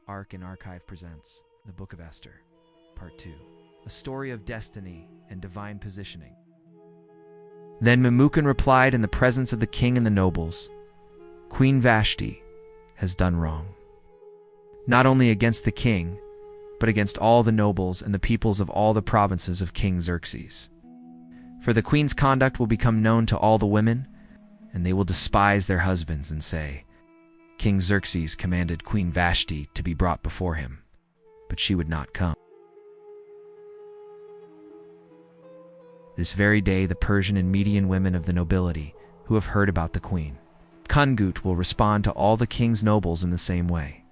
Ark and Archive presents the Book of Esther, Part 2, a story of destiny and divine positioning. Then Memucan replied in the presence of the king and the nobles, "Queen Vashti has done wrong, not only against the king, but against all the nobles and the peoples of all the provinces of King Xerxes. For the queen's conduct will become known to all the women, and they will despise their husbands and say, 'King Xerxes commanded Queen Vashti to be brought before him, but she would not come.' This very day the Persian and Median women of the nobility who have heard about the queen, Kungut, will respond to all the king's nobles in the same way.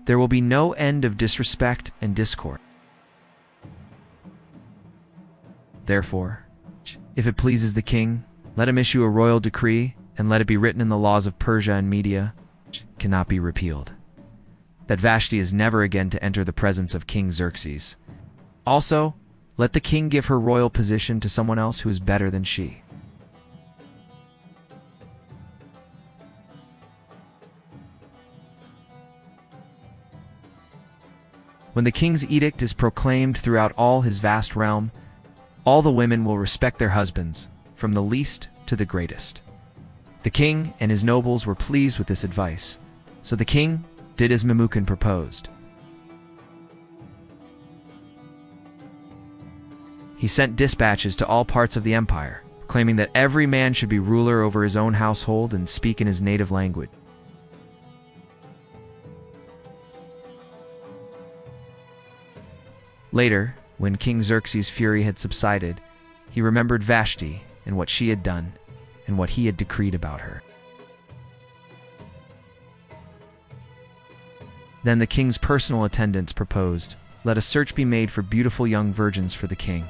There will be no end of disrespect and discord. Therefore, if it pleases the king, let him issue a royal decree, and let it be written in the laws of Persia and Media, cannot be repealed, that Vashti is never again to enter the presence of King Xerxes. Also, let the king give her royal position to someone else who is better than she." When the king's edict is proclaimed throughout all his vast realm, all the women will respect their husbands, from the least to the greatest. The king and his nobles were pleased with this advice, so the king did as Memucan proposed. He sent dispatches to all parts of the empire, claiming that every man should be ruler over his own household and speak in his native language. Later, when King Xerxes' fury had subsided, he remembered Vashti and what she had done and what he had decreed about her. Then the king's personal attendants proposed, "Let a search be made for beautiful young virgins for the king.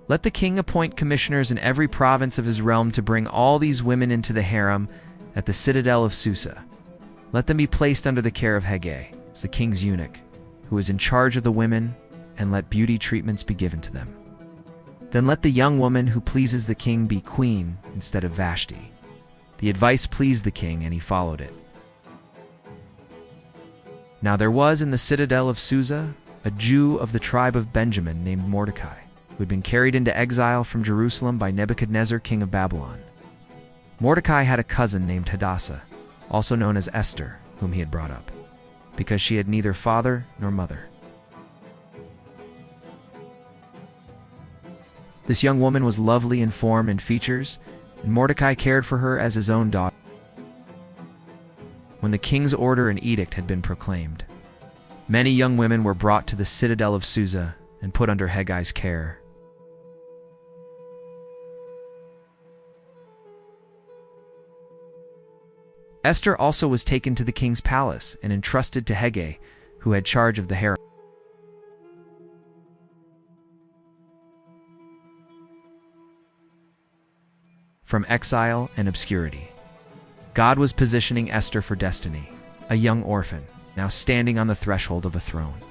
Let the king appoint commissioners in every province of his realm to bring all these women into the harem at the citadel of Susa. Let them be placed under the care of Hegai, the king's eunuch, who is in charge of the women, and let beauty treatments be given to them. Then let the young woman who pleases the king be queen instead of Vashti." The advice pleased the king, and he followed it. Now there was in the citadel of Susa a Jew of the tribe of Benjamin named Mordecai, who had been carried into exile from Jerusalem by Nebuchadnezzar, king of Babylon. Mordecai had a cousin named Hadassah, also known as Esther, whom he had brought up, because she had neither father nor mother. This young woman was lovely in form and features, and Mordecai cared for her as his own daughter. When the king's order and edict had been proclaimed, many young women were brought to the citadel of Susa and put under Hegai's care. Esther also was taken to the king's palace and entrusted to Hegai, who had charge of the harem. From exile and obscurity, God was positioning Esther for destiny, a young orphan, now standing on the threshold of a throne.